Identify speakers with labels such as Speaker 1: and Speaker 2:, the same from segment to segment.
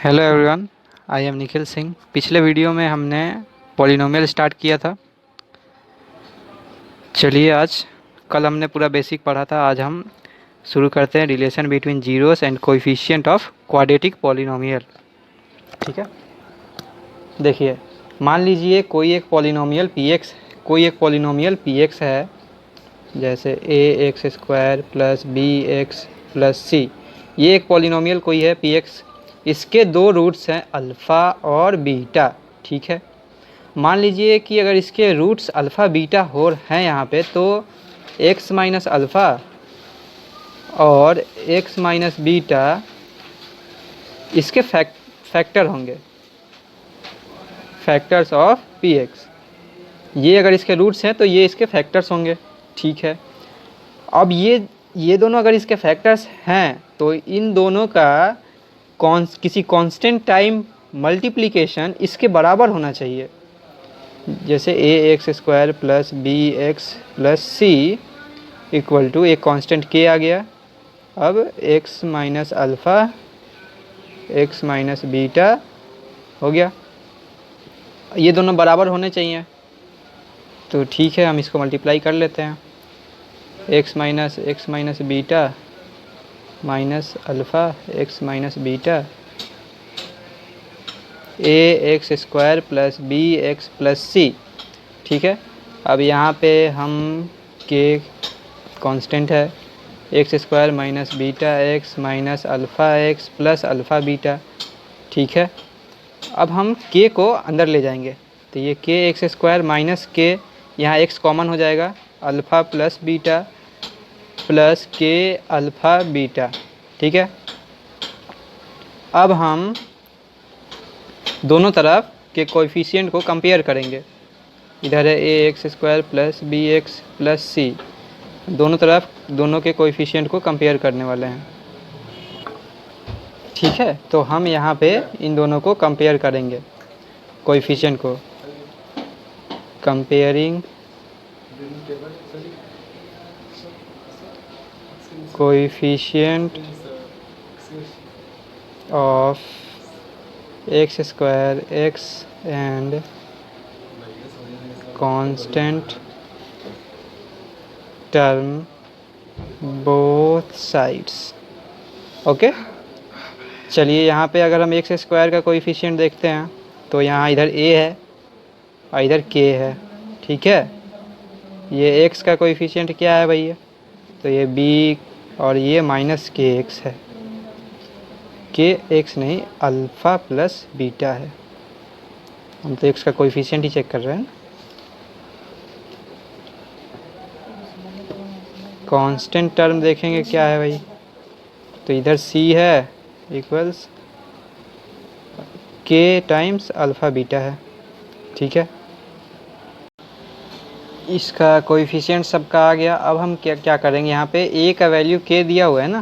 Speaker 1: Hello everyone, I am Nikhil Singh. पिछले video में हमने पॉलिनोमियल स्टार्ट किया था। चलिए आज कल हमने पूरा बेसिक पढ़ा था, आज हम शुरू करते हैं relation between zeros and coefficient of quadratic polynomial. ठीक है, देखिए मान लीजिए कोई एक पॉलिनोमियल पी एक्स है, जैसे A X square plus B X plus C. ये एक पॉलिनोमियल कोई है पी एक्स, इसके दो रूट्स हैं अल्फ़ा और बीटा। ठीक है, मान लीजिए कि अगर इसके रूट्स अल्फ़ा बीटा हो हैं यहाँ पे, तो x माइनस अल्फ़ा और x माइनस बीटा इसके फैक्टर होंगे, फैक्टर्स ऑफ पी एक्स। ये अगर इसके रूट्स हैं तो ये इसके फैक्टर्स होंगे। ठीक है, अब ये दोनों अगर इसके फैक्टर्स हैं तो इन दोनों का किसी कांस्टेंट टाइम मल्टीप्लिकेशन इसके बराबर होना चाहिए। जैसे A X square plus B X plus C equal to एक कांस्टेंट के आ गया। अब X minus alpha X minus beta हो गया, ये दोनों बराबर होने चाहिए। तो ठीक है, हम इसको मल्टीप्लाई कर लेते हैं। X minus beta minus alpha X minus beta A X square plus B X plus C. ठीक है, अब यहाँ पे हम के कांस्टेंट है, X square minus beta X minus alpha X plus alpha beta. ठीक है, अब हम के को अंदर ले जाएंगे तो ये के एक्स स्क्वायर माइनस के, यहाँ एक्स कॉमन हो जाएगा, अल्फ़ा प्लस बीटा प्लस के अल्फ़ा बीटा। ठीक है, अब हम दोनों तरफ के कोएफिशिएंट को कंपेयर करेंगे। इधर है A X square plus B X plus C, दोनों तरफ दोनों के कोएफिशिएंट को कंपेयर करने वाले हैं। ठीक है, तो हम यहाँ पे इन दोनों को कंपेयर करेंगे, कोएफिशिएंट को। Comparing coefficient of X square X and constant term both sides. Okay, चलिए यहाँ पे अगर हम एक्स स्क्वायर का कोएफिशिएंट देखते हैं तो यहाँ इधर a है और इधर k है। ठीक है, ये x का कोएफिशिएंट क्या है भैया, तो ये b और ये माइनस के एक्स है। के एक्स नहीं, अल्फ़ा प्लस बीटा है। हम तो x का कोएफिशिएंट ही चेक कर रहे हैं। कांस्टेंट टर्म देखेंगे क्या है भाई, तो इधर c है equals k times alpha beta है। ठीक है, इसका कोएफिशिएंट सबका आ गया। अब हम क्या करेंगे, यहाँ पे a का वैल्यू k दिया हुआ है ना,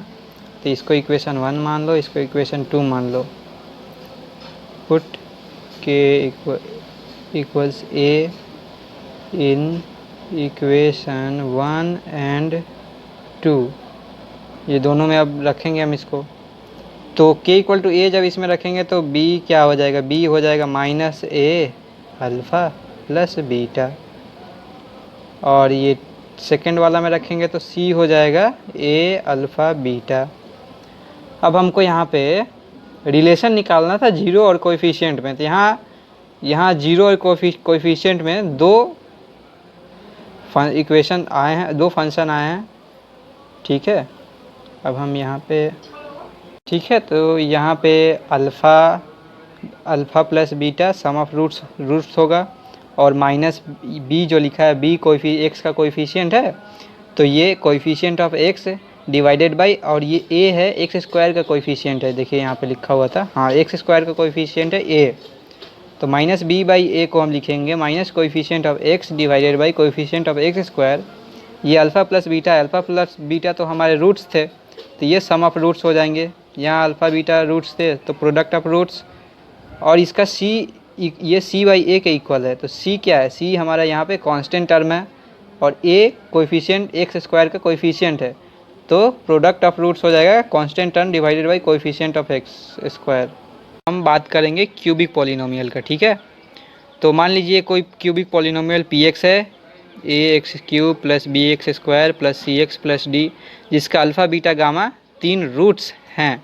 Speaker 1: तो इसको इक्वेशन 1 मान लो, इसको इक्वेशन 2 मान लो। Put k equals a in equation 1 and 2, ये दोनों में अब रखेंगे हम इसको। तो k इक्वल टू a जब इसमें रखेंगे तो b क्या हो जाएगा, b हो जाएगा minus a alpha plus beta, और ये सेकेंड वाला में रखेंगे तो c हो जाएगा a अल्फ़ा बीटा। अब हमको यहाँ पे रिलेशन निकालना था जीरो और कोएफिशिएंट में, तो यहाँ जीरो और कोएफिशिएंट में दो इक्वेशन आए हैं, दो फंक्शन आए हैं। ठीक है, अब हम यहाँ पे, ठीक है, तो यहाँ पे alpha plus beta sum of roots होगा, और माइनस b जो लिखा है b एक्स का कोएफिशिएंट है, तो ये coefficient of x divided by, और ये a है एक्स स्क्वायर का कोएफिशिएंट है। देखिए यहाँ पे लिखा हुआ था, हाँ एक्स स्क्वायर का कोएफिशिएंट है a, तो माइनस b बाई a को हम लिखेंगे minus coefficient of x divided by coefficient of X square. ये अल्फ़ा प्लस बीटा तो हमारे रूट्स थे, तो ये सम ऑफ रूट्स हो जाएंगे। यहाँ अल्फ़ा बीटा रूट्स थे तो प्रोडक्ट ऑफ रूट्स, और इसका c ये c बाई a के इक्वल है। तो c क्या है, c हमारा यहाँ पे कांस्टेंट टर्म है, और a कोएफिशिएंट एक्स स्क्वायर का कोएफिशिएंट है, तो प्रोडक्ट ऑफ रूट्स हो जाएगा constant term divided by coefficient of X square. हम बात करेंगे क्यूबिक पॉलिनोमियल का, ठीक है। तो मान लीजिए कोई क्यूबिक पॉलिनोमियल पी एक्स है, A X cube plus B X square plus C X plus D, जिसका अल्फ़ा बीटा गामा 3 रूट्स हैं।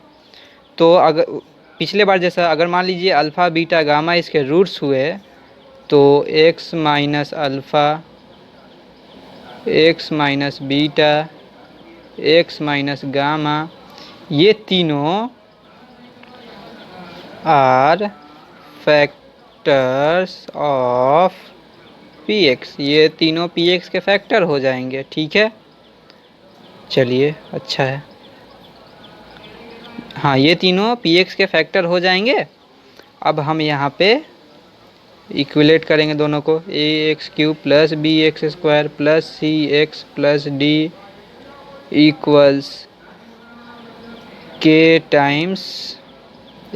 Speaker 1: तो अगर पिछले बार जैसा अगर मान लीजिए अल्फ़ा बीटा गामा इसके रूट्स हुए, तो X minus alpha, X minus beta, X minus gamma, ये तीनों are factors of P X, ये तीनों पी एक्स के फैक्टर हो जाएंगे, ठीक है। चलिए अच्छा है, हाँ ये तीनों पी एक्स के फैक्टर हो जाएंगे। अब हम यहाँ पे इक्विलेट करेंगे दोनों को, A X cube plus B X square plus C X plus D equals K times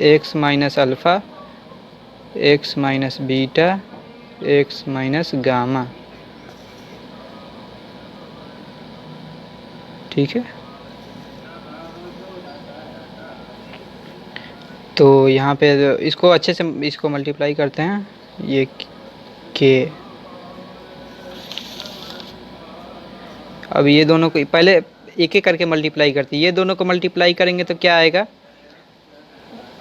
Speaker 1: X minus alpha, X minus beta, X minus gamma, ठीक है। तो यहाँ पे इसको अच्छे से इसको मल्टीप्लाई करते हैं, ये के, अब ये दोनों को पहले एक एक करके मल्टीप्लाई करते हैं। ये दोनों को मल्टीप्लाई करेंगे तो क्या आएगा,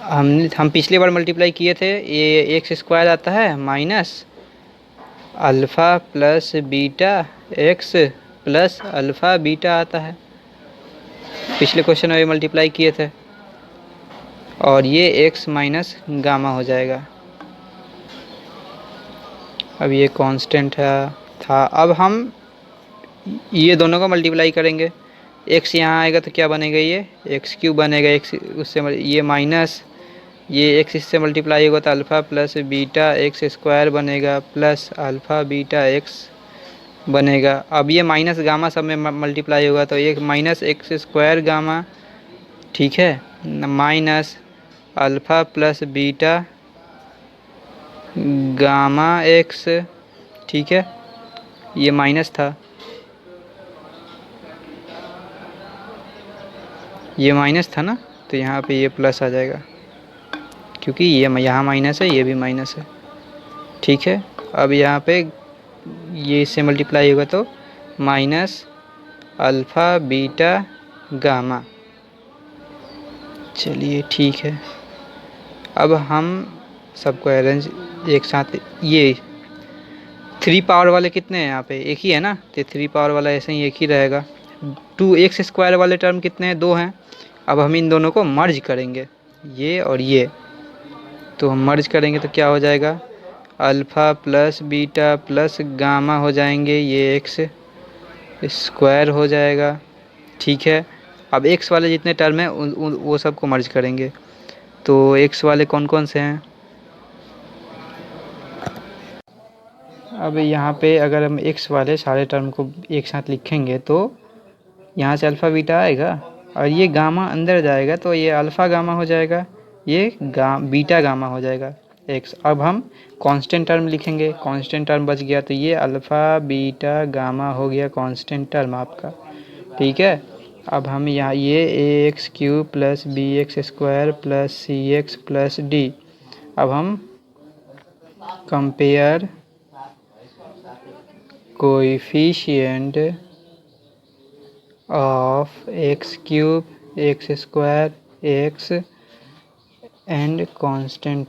Speaker 1: हम पिछली बार मल्टीप्लाई किए थे, ये एक्स स्क्वायर आता है minus alpha plus beta x plus alpha beta आता है, पिछले क्वेश्चन में मल्टीप्लाई किए थे, और ये एक्स माइनस गामा हो जाएगा। अब ये कांस्टेंट था। अब हम ये दोनों को मल्टीप्लाई करेंगे, एक्स यहाँ आएगा तो क्या बनेगा, ये एक्स क्यूब बनेगा, एक्स उससे ये माइनस ये एक्स इससे मल्टीप्लाई होगा तो alpha plus beta x square बनेगा प्लस अल्फ़ा बीटा एक्स बनेगा। अब ये माइनस गामा सब में मल्टीप्लाई होगा तो एक माइनस एक्स स्क्वायर गामा, ठीक है, minus alpha plus beta gamma x, ठीक है, ये माइनस था, ये माइनस था ना, तो यहाँ पे ये प्लस आ जाएगा क्योंकि ये यहाँ माइनस है, ये भी माइनस है, ठीक है। अब यहाँ पे ये इससे मल्टीप्लाई होगा तो माइनस अल्फ़ा बीटा गामा, चलिए ठीक है। अब हम सबको अरेंज एक साथ, ये 3 पावर वाले कितने हैं यहाँ पे, एक ही है ना, तो 3 पावर वाला ऐसे ही एक ही रहेगा। 2 एक्स स्क्वायर वाले टर्म कितने हैं, 2 हैं। अब हम इन दोनों को मर्ज करेंगे, ये और ये, तो हम मर्ज करेंगे तो क्या हो जाएगा, alpha plus beta plus gamma हो जाएंगे, ये एक्स स्क्वायर हो जाएगा, ठीक है। अब एक्स वाले जितने टर्म हैं वो सब को मर्ज करेंगे, तो एक्स वाले कौन कौन से हैं, अब यहाँ पे अगर हम एक्स वाले सारे टर्म को एक साथ लिखेंगे तो यहाँ से अल्फ़ा बीटा आएगा और ये गामा अंदर जाएगा तो ये अल्फ़ा गामा हो जाएगा, ये बीटा गामा हो जाएगा एक्स। अब हम कांस्टेंट टर्म लिखेंगे, कांस्टेंट टर्म बच गया तो ये अल्फ़ा बीटा गामा हो गया कांस्टेंट टर्म आपका, ठीक है। अब हम यहाँ ये A X cube plus B X square plus C X plus D, अब हम compare coefficient of X cube X square X and constant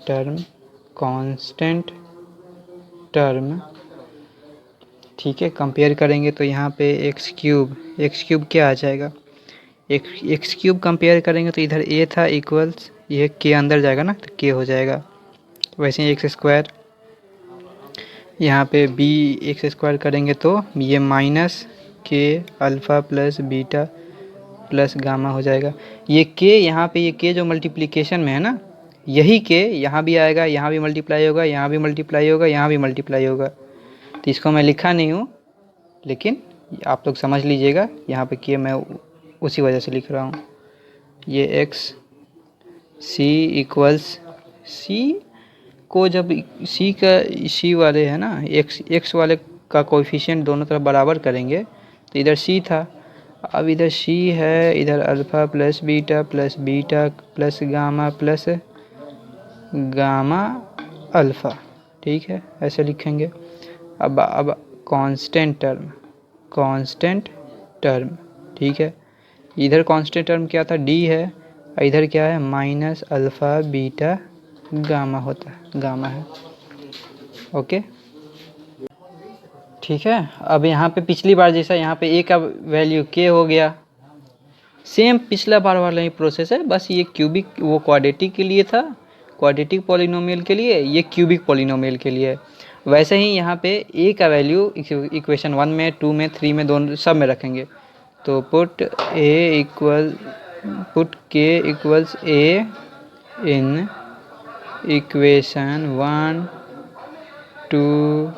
Speaker 1: term, ठीक है, कंपेयर करेंगे तो यहाँ पे एक्स क्यूब क्या आ जाएगा, एक्स क्यूब कंपेयर करेंगे तो इधर ए था इक्वल्स, ये के अंदर जाएगा ना तो के हो जाएगा, वैसे ही एक्स स्क्वायर, यहाँ पे बी एक्स स्क्वायर करेंगे तो ये माइनस के alpha plus beta plus gamma हो जाएगा। ये के यहाँ पे, ये के जो मल्टीप्लिकेशन में है ना, यही के यहाँ भी आएगा, यहाँ भी मल्टीप्लाई होगा, यहाँ भी मल्टीप्लाई होगा, यहाँ भी मल्टीप्लाई होगा, तो इसको मैं लिखा नहीं हूँ लेकिन आप लोग समझ लीजिएगा, यहाँ पे के मैं उसी वजह से लिख रहा हूँ। ये एक्स सी इक्वल्स, सी को जब सी वाले है ना, एक्स वाले का कोएफिशिएंट दोनों तरफ बराबर करेंगे तो इधर सी था, अब इधर सी है, इधर alpha plus beta plus gamma plus gamma alpha, ठीक है, ऐसे लिखेंगे। अब कांस्टेंट टर्म, ठीक है, इधर कांस्टेंट टर्म क्या था, डी है, इधर क्या है, माइनस अल्फ़ा बीटा गामा होता है, गामा है। ओके, ठीक है। अब यहाँ पे पिछली बार जैसा यहाँ पे ए का वैल्यू के हो गया, सेम पिछला बार वाला ही प्रोसेस है, बस ये क्यूबिक वो क्वाड्रेटिक के लिए था, क्वाड्रेटिक पॉलिनोमियल के लिए, ये क्यूबिक पॉलिनोमियल के लिए। वैसे ही यहाँ पे ए का वैल्यू इक्वेशन 1 में, 2 में, 3 में, दोनों सब में रखेंगे। तो पुट के equals a in equation 1, 2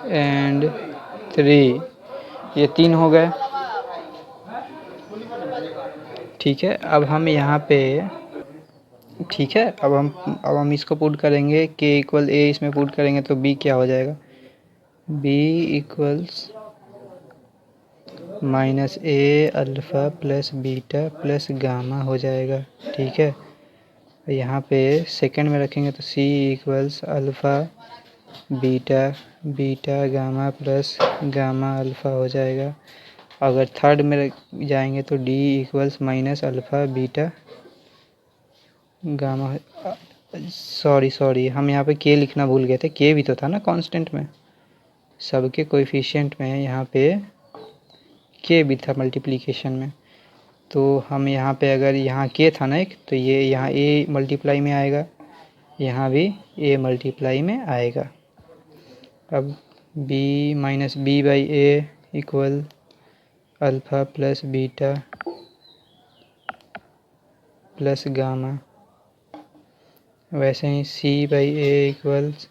Speaker 1: and 3, ये 3 हो गए, ठीक है। अब हम यहाँ पे, ठीक है, अब हम इसको पुट करेंगे, के इक्वल ए इसमें पुट करेंगे तो बी क्या हो जाएगा, B equals minus A alpha plus beta plus gamma हो जाएगा, ठीक है। यहाँ पे सेकंड में रखेंगे तो C equals alpha beta gamma plus gamma alpha हो जाएगा। अगर थर्ड में जाएंगे तो D equals minus alpha beta gamma, sorry हम यहाँ पे के लिखना भूल गए थे, के भी तो था ना कांस्टेंट में, सबके कोएफिशिएंट में यहाँ पे के भी था मल्टीप्लिकेशन में। तो हम यहाँ पे अगर यहाँ के था ना एक, तो ये यहाँ ए मल्टीप्लाई में आएगा, यहाँ भी ए मल्टीप्लाई में आएगा। अब B minus B by A equal alpha plus beta plus gamma, वैसे ही C by A equals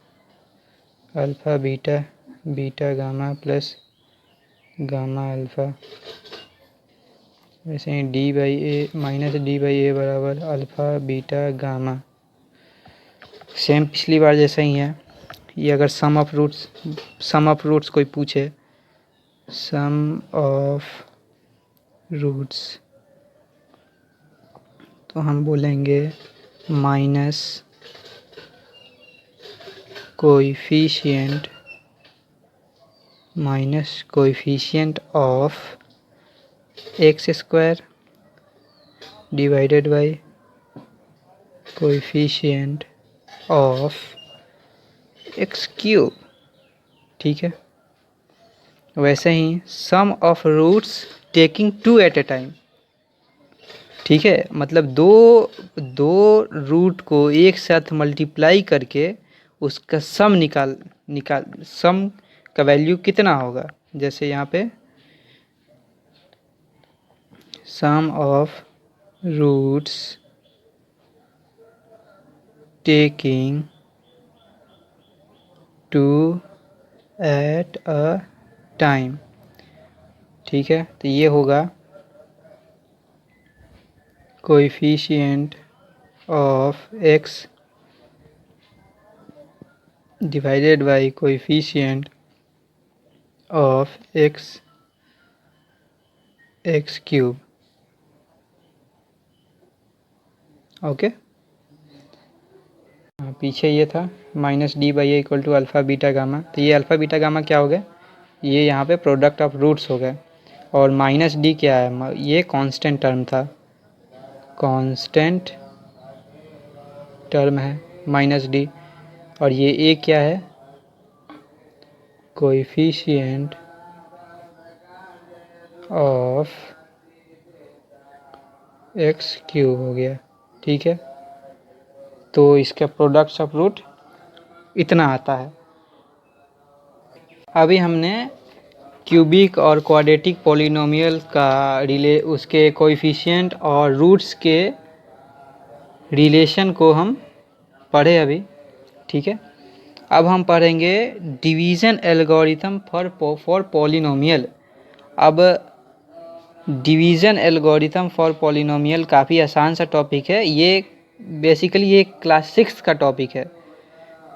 Speaker 1: alpha beta gamma plus gamma alpha, वैसे ही D by A minus D by A बराबर अल्फ़ा बीटा गामा, सेम पिछली बार जैसा ही है। ये अगर सम ऑफ रूट्स कोई पूछे, सम ऑफ रूट्स, तो हम बोलेंगे minus coefficient of X square divided by coefficient of X cube, ठीक है। वैसे ही sum of roots taking 2 at a time, ठीक है, मतलब दो रूट को एक साथ मल्टीप्लाई करके उसका सम सम का वैल्यू कितना होगा, जैसे यहाँ पे sum of roots taking 2 at a time, ठीक है। तो ये होगा coefficient of X divided by coefficient of X cube, okay. पीछे ये था minus D by A equal to alpha beta gamma, तो ये अल्फ़ा बीटा गामा क्या हो गया, ये यहाँ पे प्रोडक्ट ऑफ रूट्स हो गए, और माइनस डी क्या है, ये कांस्टेंट टर्म था, कांस्टेंट टर्म है माइनस डी, और ये ए क्या है, कोएफिशिएंट ऑफ एक्स क्यूब हो गया, ठीक है। तो इसका प्रोडक्ट्स ऑफ रूट इतना आता है। अभी हमने क्यूबिक और क्वाड्रेटिक पॉलिनोमियल का उसके कोएफिशिएंट और रूट्स के रिलेशन को हम पढ़े अभी, ठीक है। अब हम पढ़ेंगे डिवीज़न एल्गोरिथम फॉर पॉलिनोमियल। अब डिवीज़न एल्गोरिथम फॉर पॉलिनोमियल काफ़ी आसान सा टॉपिक है, ये बेसिकली ये क्लास 6 का टॉपिक है,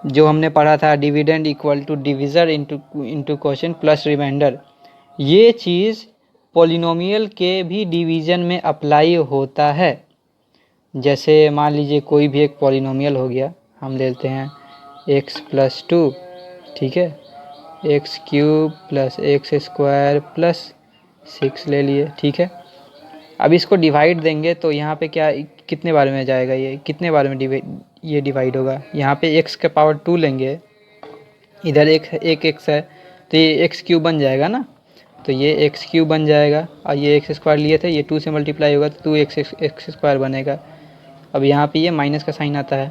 Speaker 1: जो हमने पढ़ा था dividend equal to divisor into quotient plus remainder. ये चीज़ पॉलिनोमियल के भी डिवीज़न में अप्लाई होता है, जैसे मान लीजिए कोई भी एक पॉलिनोमियल हो गया, हम लेते हैं x+2, ठीक है, x³ + x² + 6 ले लिए, ठीक है। अब इसको डिवाइड देंगे तो यहाँ पे क्या कितने बार में जाएगा, ये कितने बार में डिवाइड होगा। यहाँ पे x के पावर 2 लेंगे, इधर एक x है तो ये x³ बन जाएगा ना, तो ये x³ बन जाएगा, और ये x² लिए थे, ये 2 से मल्टीप्लाई होगा तो 2x² बनेगा। अब यहाँ पे ये माइनस का साइन आता है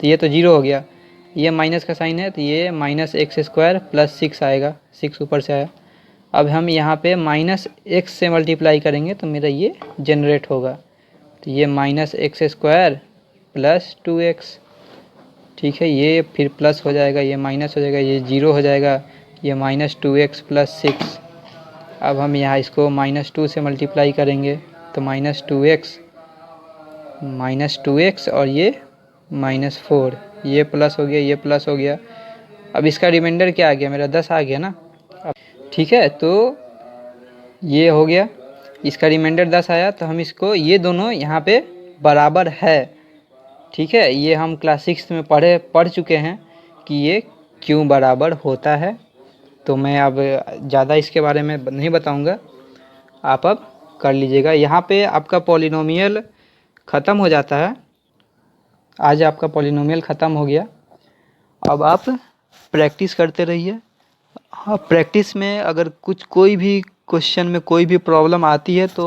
Speaker 1: तो ये तो 0 हो गया, ये माइनस का साइन है तो ये -x² + 6 आएगा, 6 ऊपर से आया। अब हम यहाँ पे -x से मल्टीप्लाई करेंगे तो मेरा ये जनरेट होगा, तो ये -x² + 2x, ठीक है, ये फिर प्लस हो जाएगा, ये माइनस हो जाएगा, ये 0 हो जाएगा, ये -2x + 6। अब हम यहाँ इसको -2 से मल्टीप्लाई करेंगे तो -2x और ये -4, ये प्लस हो गया, ये प्लस हो गया। अब इसका रिमाइंडर क्या आ गया, मेरा 10 आ गया ना, ठीक है। तो ये हो गया, इसका रिमाइंडर 10 आया, तो हम इसको, ये दोनों यहाँ पे बराबर है, ठीक है। ये हम क्लास 6 में पढ़ चुके हैं कि ये क्यों बराबर होता है, तो मैं अब ज़्यादा इसके बारे में नहीं बताऊंगा, आप अब कर लीजिएगा। यहाँ पे आपका पॉलिनोमियल ख़त्म हो जाता है, आज आपका पॉलिनोमियल ख़त्म हो गया। अब आप प्रैक्टिस करते रहिए। हाँ, प्रैक्टिस में अगर कोई भी क्वेश्चन में कोई भी प्रॉब्लम आती है तो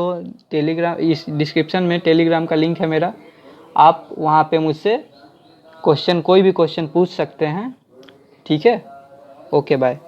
Speaker 1: टेलीग्राम, इस डिस्क्रिप्शन में टेलीग्राम का लिंक है मेरा, आप वहाँ पे मुझसे कोई भी क्वेश्चन पूछ सकते हैं, ठीक है। Okay, bye.